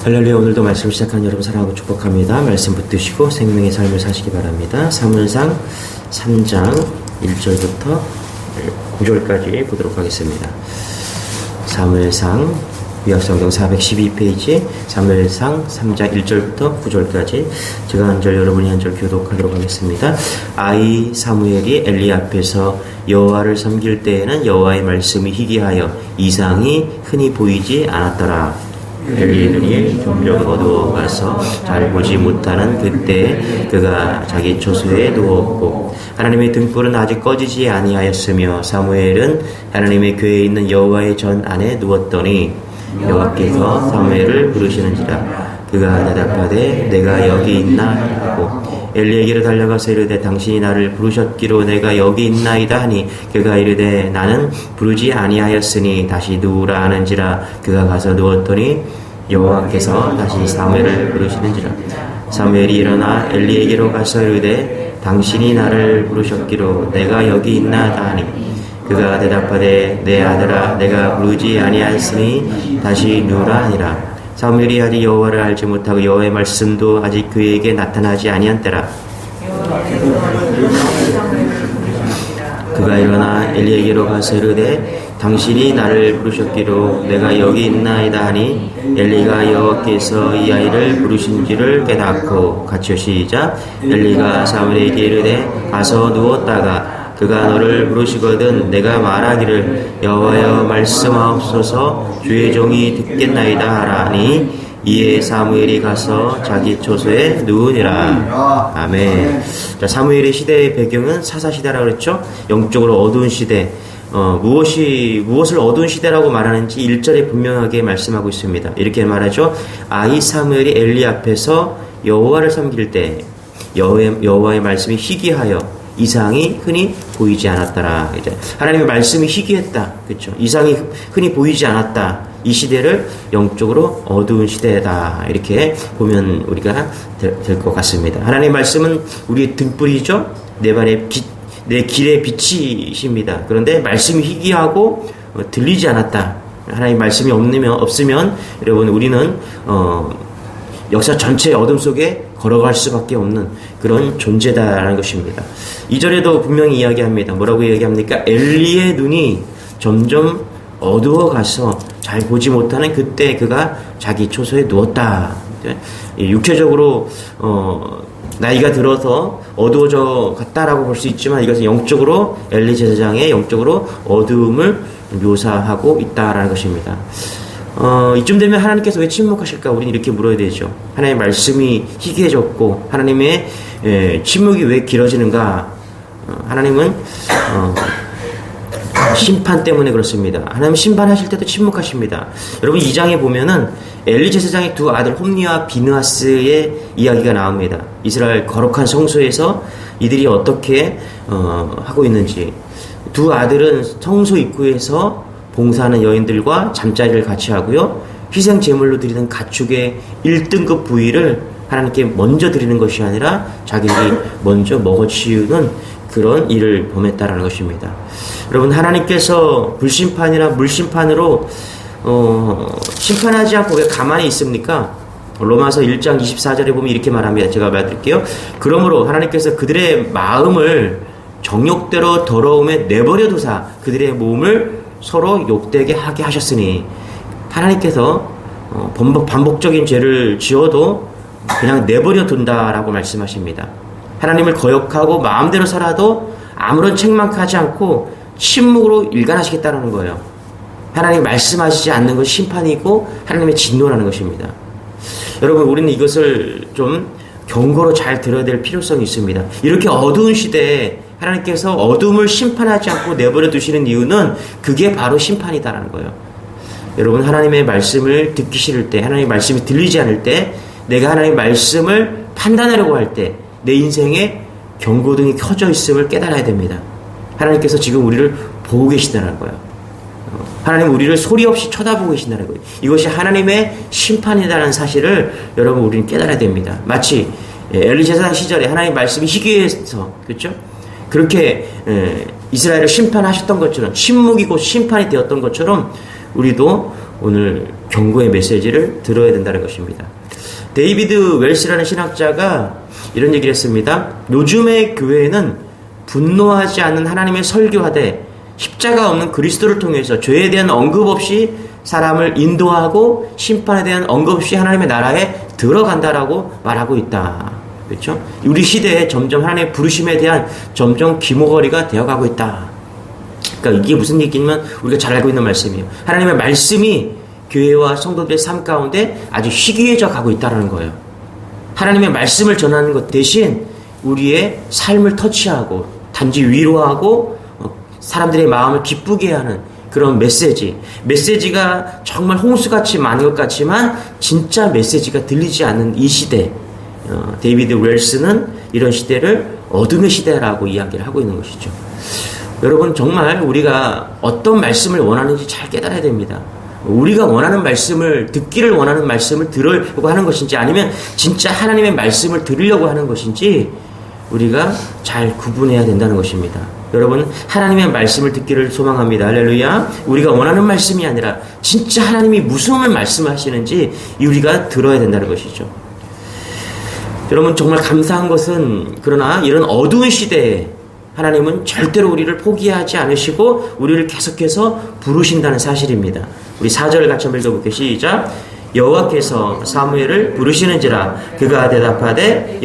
할렐루야. 오늘도 말씀 시작하는 여러분 사랑하고 축복합니다. 말씀 붙드시고 생명의 삶을 사시기 바랍니다. 사무엘상 3장 1절부터 9절까지 보도록 하겠습니다. 사무엘상 구약성경 412페이지 사무엘상 3장 1절부터 9절까지 제가 한 절 여러분이 한 절 교독하도록 하겠습니다. 아이 사무엘이 엘리 앞에서 여호와를 섬길 때에는 여호와의 말씀이 희귀하여 이상이 흔히 보이지 않았더라. 엘리의 눈이 점점 어두워가서 잘 보지 못하는 그때 그가 자기 처소에 누웠고 하나님의 등불은 아직 꺼지지 아니하였으며 사무엘은 하나님의 교회에 있는 여호와의 전 안에 누웠더니 여호와께서 사무엘을 부르시는지라 그가 대답하되 내가 여기 있나 하고 엘리에게로 달려가서 이르되 당신이 나를 부르셨기로 내가 여기 있나이다 하니 그가 이르되 나는 부르지 아니하였으니 다시 누우라 하는지라 그가 가서 누웠더니 여호와께서 다시 사무엘을 부르시는지라 사무엘이 일어나 엘리에게로 가서 이르되 당신이 나를 부르셨기로 내가 여기 있나이다 하니 그가 대답하되 내 아들아 내가 부르지 아니하였으니 다시 누우라 하니라. 사무엘이 아직 여호와를 알지 못하고 여호와의 말씀도 아직 그에게 나타나지 아니한 때라. 그가 일어나 엘리에게로 가서 이르되 당신이 나를 부르셨기로 내가 여기 있나이다 하니 엘리가 여호와께서 이 아이를 부르신지를 깨닫고 같이 시작. 엘리가 사무엘에게 이르되 가서 누웠다가 그가 너를 부르시거든 내가 말하기를 여호와여 말씀하옵소서 주의 종이 듣겠나이다 하라니 이에 사무엘이 가서 자기 처소에 누우니라. 아멘. 자, 사무엘의 시대의 배경은 사사시대라고 그랬죠. 영적으로 어두운 시대. 무엇을 어두운 시대라고 말하는지 1절에 분명하게 말씀하고 있습니다. 이렇게 말하죠. 아이 사무엘이 엘리 앞에서 여호와를 섬길 때 여호와의 말씀이 희귀하여 이상이 흔히 보이지 않았더라. 이제 하나님의 말씀이 희귀했다. 그렇죠? 이상이 흔히 보이지 않았다. 이 시대를 영적으로 어두운 시대다. 이렇게 보면 우리가 될 것 같습니다. 하나님의 말씀은 우리의 등불이죠. 내 길의 빛이십니다. 그런데 말씀이 희귀하고 들리지 않았다. 하나님의 말씀이 없으면 여러분 우리는 역사 전체의 어둠 속에 걸어갈 수밖에 없는 그런 존재다라는 것입니다. 2절에도 분명히 이야기합니다. 뭐라고 이야기합니까? 엘리의 눈이 점점 어두워가서 잘 보지 못하는 그때 그가 자기 처소에 누웠다. 육체적으로 나이가 들어서 어두워져 갔다라고 볼 수 있지만 이것은 영적으로 엘리 제사장의 영적으로 어두움을 묘사하고 있다라는 것입니다. 이쯤 되면 하나님께서 왜 침묵하실까? 우리는 이렇게 물어야 되죠. 하나님의 말씀이 희귀해졌고 하나님의 침묵이 왜 길어지는가? 하나님은 심판 때문에 그렇습니다. 하나님 심판하실 때도 침묵하십니다. 여러분 2장에 보면은 엘리 제사장의 두 아들 홈니와 비느하스의 이야기가 나옵니다. 이스라엘 거룩한 성소에서 이들이 어떻게 하고 있는지. 두 아들은 성소 입구에서 봉사하는 여인들과 잠자리를 같이 하고요. 희생 제물로 드리는 가축의 1등급 부위를 하나님께 먼저 드리는 것이 아니라 자기들이 먼저 먹어치우는 그런 일을 범했다라는 것입니다. 여러분 하나님께서 불심판이나 물심판으로 심판하지 않고 왜 가만히 있습니까? 로마서 1장 24절에 보면 이렇게 말합니다. 제가 말드릴게요. 그러므로 하나님께서 그들의 마음을 정욕대로 더러움에 내버려 두사 그들의 몸을 서로 욕되게 하게 하셨으니 하나님께서 반복적인 죄를 지어도 그냥 내버려 둔다라고 말씀하십니다. 하나님을 거역하고 마음대로 살아도 아무런 책망하지 않고 침묵으로 일관하시겠다는 거예요. 하나님 말씀하시지 않는 것이 심판이고 하나님의 진노라는 것입니다. 여러분 우리는 이것을 좀 경고로 잘 들어야 될 필요성이 있습니다. 이렇게 어두운 시대에 하나님께서 어둠을 심판하지 않고 내버려 두시는 이유는 그게 바로 심판이다라는 거예요. 여러분 하나님의 말씀을 듣기 싫을 때 하나님의 말씀이 들리지 않을 때 내가 하나님의 말씀을 판단하려고 할 때 내 인생에 경고등이 켜져 있음을 깨달아야 됩니다. 하나님께서 지금 우리를 보고 계시다는 거예요. 하나님 우리를 소리 없이 쳐다보고 계신다는 거예요. 이것이 하나님의 심판이라는 사실을 여러분 우리는 깨달아야 됩니다. 마치 엘리 제사장 시절에 하나님의 말씀이 희귀해서 그렇죠? 그렇게 이스라엘을 심판하셨던 것처럼 침묵이 곧 심판이 되었던 것처럼 우리도 오늘 경고의 메시지를 들어야 된다는 것입니다. 데이비드 웰스라는 신학자가 이런 얘기를 했습니다. 요즘의 교회는 분노하지 않는 하나님의 설교하되 십자가 없는 그리스도를 통해서 죄에 대한 언급 없이 사람을 인도하고 심판에 대한 언급 없이 하나님의 나라에 들어간다라고 말하고 있다. 그렇죠? 우리 시대에 점점 하나님의 부르심에 대한 점점 기모거리가 되어가고 있다. 그러니까 이게 무슨 얘기냐면 우리가 잘 알고 있는 말씀이에요. 하나님의 말씀이 교회와 성도들의 삶 가운데 아주 희귀해져 가고 있다는 거예요. 하나님의 말씀을 전하는 것 대신 우리의 삶을 터치하고 단지 위로하고 사람들의 마음을 기쁘게 하는 그런 메시지가 정말 홍수같이 많은 것 같지만 진짜 메시지가 들리지 않는 이 시대, 데이비드 웰스는 이런 시대를 어둠의 시대라고 이야기를 하고 있는 것이죠. 여러분, 정말 우리가 어떤 말씀을 원하는지 잘 깨달아야 됩니다. 우리가 원하는 말씀을, 듣기를 원하는 말씀을 들으려고 하는 것인지 아니면 진짜 하나님의 말씀을 들으려고 하는 것인지 우리가 잘 구분해야 된다는 것입니다. 여러분, 하나님의 말씀을 듣기를 소망합니다. 할렐루야. 우리가 원하는 말씀이 아니라 진짜 하나님이 무슨 말씀하시는지 우리가 들어야 된다는 것이죠. 여러분, 정말 감사한 것은 그러나 이런 어두운 시대에 하나님은 절대로 우리를 포기하지 않으시고 우리를 계속해서 부르신다는 사실입니다. 우리 4절 같이 한번 읽어볼게요. 시작. 여호와께서 사무엘을 부르시는지라 그가 대답하되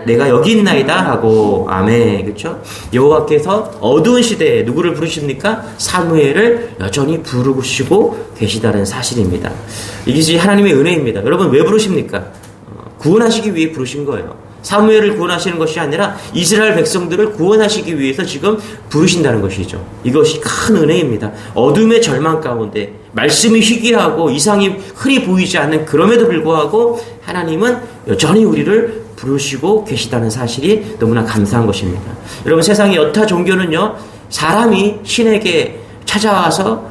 내가 여기 있나이다 하고. 아멘. 그렇죠? 여호와께서 어두운 시대에 누구를 부르십니까? 사무엘을 여전히 부르시고 계시다는 사실입니다. 이것이 하나님의 은혜입니다. 여러분, 왜 부르십니까? 구원하시기 위해 부르신 거예요. 사무엘을 구원하시는 것이 아니라 이스라엘 백성들을 구원하시기 위해서 지금 부르신다는 것이죠. 이것이 큰 은혜입니다. 어둠의 절망 가운데 말씀이 희귀하고 이상이 흔히 보이지 않는 그럼에도 불구하고 하나님은 여전히 우리를 부르시고 계시다는 사실이 너무나 감사한 것입니다. 여러분, 세상의 여타 종교는요, 사람이 신에게 찾아와서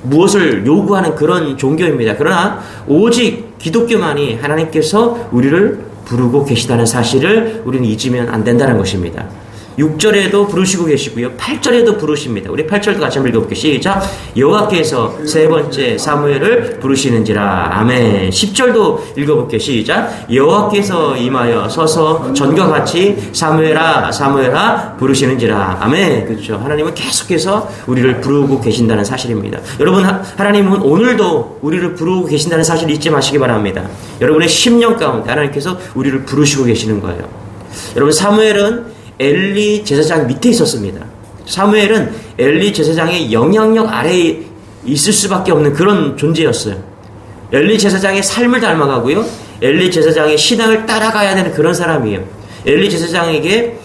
무엇을 요구하는 그런 종교입니다. 그러나 오직 기독교만이 하나님께서 우리를 부르고 계시다는 사실을 우리는 잊으면 안 된다는 것입니다. 6절에도 부르시고 계시고요. 8절에도 부르십니다. 우리 8절도 같이 한번 읽어볼게요. 시작. 여호와께서 세 번째 사무엘을 부르시는지라. 아멘. 10절도 읽어볼게요. 시작. 여호와께서 임하여 서서 전과 같이 사무엘아 사무엘아 부르시는지라. 아멘. 그렇죠. 하나님은 계속해서 우리를 부르고 계신다는 사실입니다. 여러분, 하나님은 오늘도 우리를 부르고 계신다는 사실을 잊지 마시기 바랍니다. 여러분의 10년 가운데 하나님께서 우리를 부르시고 계시는 거예요. 여러분, 사무엘은 엘리 제사장 밑에 있었습니다. 사무엘은 엘리 제사장의 영향력 아래에 있을 수밖에 없는 그런 존재였어요. 엘리 제사장의 삶을 닮아가고요, 엘리 제사장의 신앙을 따라가야 되는 그런 사람이에요. 엘리 제사장에게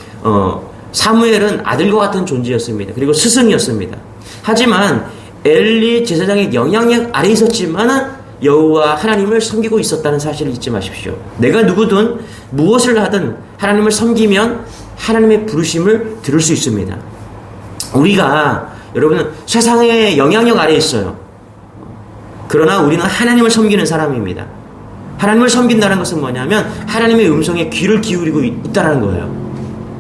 사무엘은 아들과 같은 존재였습니다. 그리고 스승이었습니다. 하지만 엘리 제사장의 영향력 아래에 있었지만 여호와 하나님을 섬기고 있었다는 사실을 잊지 마십시오. 내가 누구든 무엇을 하든 하나님을 섬기면 하나님의 부르심을 들을 수 있습니다. 우리가, 여러분은 세상의 영향력 아래에 있어요. 그러나 우리는 하나님을 섬기는 사람입니다. 하나님을 섬긴다는 것은 뭐냐면 하나님의 음성에 귀를 기울이고 있다는 거예요.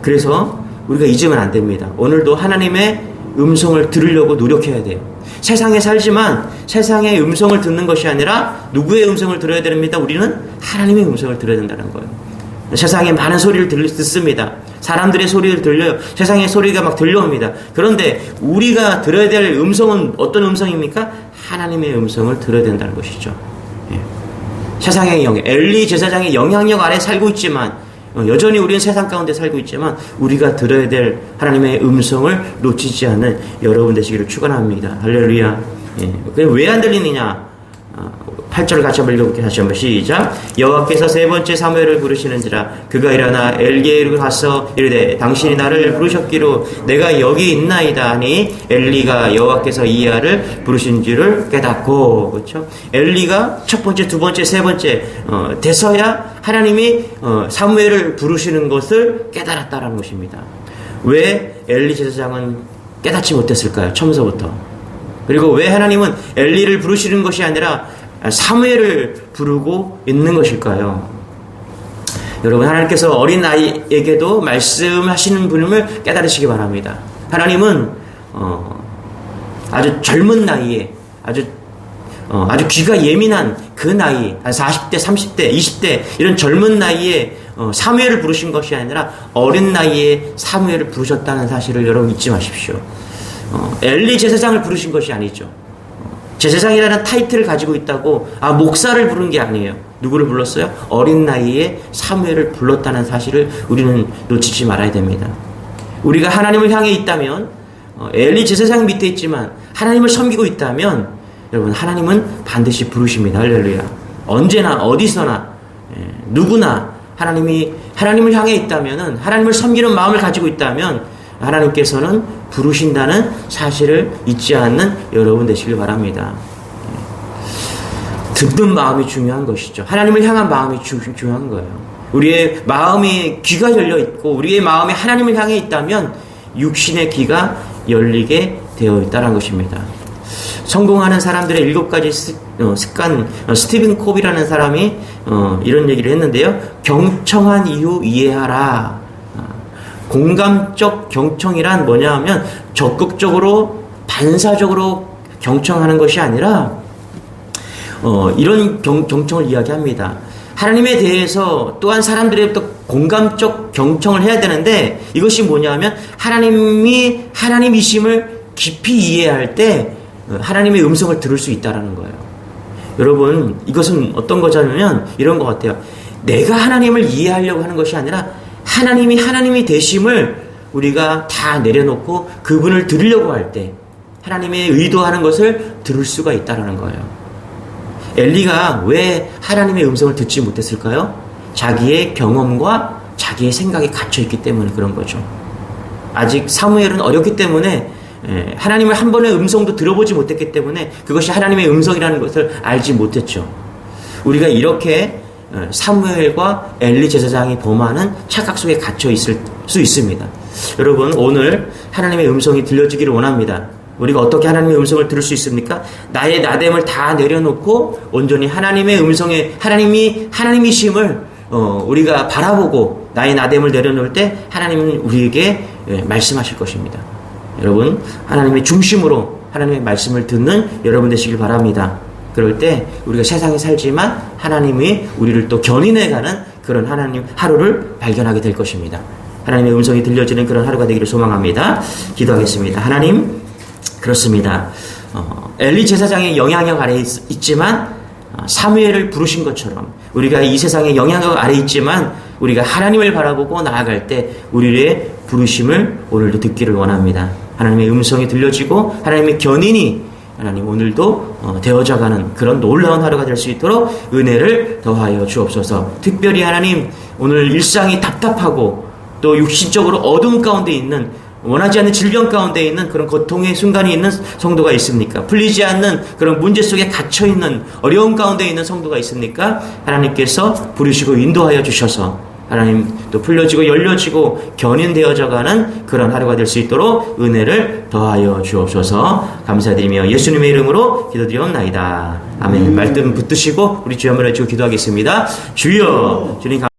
그래서 우리가 잊으면 안 됩니다. 오늘도 하나님의 음성을 들으려고 노력해야 돼요. 세상에 살지만 세상의 음성을 듣는 것이 아니라 누구의 음성을 들어야 됩니다. 우리는 하나님의 음성을 들어야 된다는 거예요. 세상에 많은 소리를 듣습니다. 사람들의 소리를 들려요. 세상의 소리가 막 들려옵니다. 그런데 우리가 들어야 될 음성은 어떤 음성입니까? 하나님의 음성을 들어야 된다는 것이죠. 예. 세상의 엘리 제사장의 영향력 아래 살고 있지만, 여전히 우리는 세상 가운데 살고 있지만 우리가 들어야 될 하나님의 음성을 놓치지 않는 여러분 되시기를 축원합니다. 할렐루야. 예. 왜 안 들리느냐? 8절 같이 한번 읽어볼게요. 다시 한번 시작. 여호와께서 세 번째 사무엘을 부르시는지라 그가 일어나 엘게로 가서 이르되 당신이 나를 부르셨기로 내가 여기 있나이다 하니 엘리가 여호와께서 이하를 부르신 줄을 깨닫고. 그렇죠? 엘리가 첫 번째, 두 번째, 세 번째 돼서야 하나님이 사무엘을 부르시는 것을 깨달았다라는 것입니다. 왜 엘리 제사장은 깨닫지 못했을까요? 처음서부터. 그리고 왜 하나님은 엘리를 부르시는 것이 아니라 사무엘을 부르고 있는 것일까요? 여러분, 하나님께서 어린 아이에게도 말씀하시는 분임을 깨달으시기 바랍니다. 하나님은 아주 젊은 나이에 아주 귀가 예민한 그 나이, 40대, 30대, 20대 이런 젊은 나이에 사무엘을 부르신 것이 아니라 어린 나이에 사무엘을 부르셨다는 사실을 여러분 잊지 마십시오. 엘리 제사장을 부르신 것이 아니죠. 제사장이라는 타이틀을 가지고 있다고 목사를 부른 게 아니에요. 누구를 불렀어요? 어린 나이에 사무엘을 불렀다는 사실을 우리는 놓치지 말아야 됩니다. 우리가 하나님을 향해 있다면 엘리 제사장 밑에 있지만 하나님을 섬기고 있다면 여러분 하나님은 반드시 부르십니다. 할렐루야. 언제나 어디서나 누구나 하나님을 향해 있다면은 하나님을 섬기는 마음을 가지고 있다면 하나님께서는 부르신다는 사실을 잊지 않는 여러분 되시길 바랍니다. 듣는 마음이 중요한 것이죠. 하나님을 향한 마음이 중요한 거예요. 우리의 마음이 귀가 열려 있고 우리의 마음이 하나님을 향해 있다면 육신의 귀가 열리게 되어 있다는 것입니다. 성공하는 사람들의 7가지 습관, 스티븐 콥이라는 사람이 이런 얘기를 했는데요. 경청한 이후 이해하라. 공감적 경청이란 뭐냐 하면 적극적으로 반사적으로 경청하는 것이 아니라 이런 경청을 이야기합니다. 하나님에 대해서 또한 사람들의 공감적 경청을 해야 되는데 이것이 뭐냐 하면 하나님이 하나님이심을 깊이 이해할 때 하나님의 음성을 들을 수 있다는 거예요. 여러분 이것은 어떤 거냐면 이런 것 같아요. 내가 하나님을 이해하려고 하는 것이 아니라 하나님이 하나님이 되심을 우리가 다 내려놓고 그분을 들으려고 할 때 하나님의 의도하는 것을 들을 수가 있다는 거예요. 엘리가 왜 하나님의 음성을 듣지 못했을까요? 자기의 경험과 자기의 생각이 갇혀있기 때문에 그런 거죠. 아직 사무엘은 어렸기 때문에 하나님을 한 번의 음성도 들어보지 못했기 때문에 그것이 하나님의 음성이라는 것을 알지 못했죠. 우리가 이렇게 사무엘과 엘리 제사장이 범하는 착각 속에 갇혀 있을 수 있습니다. 여러분 오늘 하나님의 음성이 들려주기를 원합니다. 우리가 어떻게 하나님의 음성을 들을 수 있습니까? 나의 나됨을 다 내려놓고 온전히 하나님의 음성에 하나님이심을 우리가 바라보고 나의 나됨을 내려놓을 때 하나님은 우리에게 말씀하실 것입니다. 여러분 하나님의 중심으로 하나님의 말씀을 듣는 여러분 되시길 바랍니다. 그럴 때 우리가 세상에 살지만 하나님이 우리를 또 견인해가는 그런 하나님 하루를 발견하게 될 것입니다. 하나님의 음성이 들려지는 그런 하루가 되기를 소망합니다. 기도하겠습니다. 하나님 그렇습니다. 엘리 제사장의 영향력 아래에 있지만 사무엘을 부르신 것처럼 우리가 이 세상의 영향력 아래에 있지만 우리가 하나님을 바라보고 나아갈 때 우리의 부르심을 오늘도 듣기를 원합니다. 하나님의 음성이 들려지고 하나님의 견인이 하나님 오늘도 되어져가는 그런 놀라운 하루가 될 수 있도록 은혜를 더하여 주옵소서. 특별히 하나님 오늘 일상이 답답하고 또 육신적으로 어둠 가운데 있는 원하지 않는 질병 가운데 있는 그런 고통의 순간이 있는 성도가 있습니까? 풀리지 않는 그런 문제 속에 갇혀있는 어려움 가운데 있는 성도가 있습니까? 하나님께서 부르시고 인도하여 주셔서 하나님 또 풀려지고 열려지고 견인되어져가는 그런 하루가 될 수 있도록 은혜를 더하여 주옵소서. 감사드리며 예수님의 이름으로 기도드리옵나이다. 아멘. 말씀 붙드시고 우리 주여 한번 해주고 기도하겠습니다. 주여 주님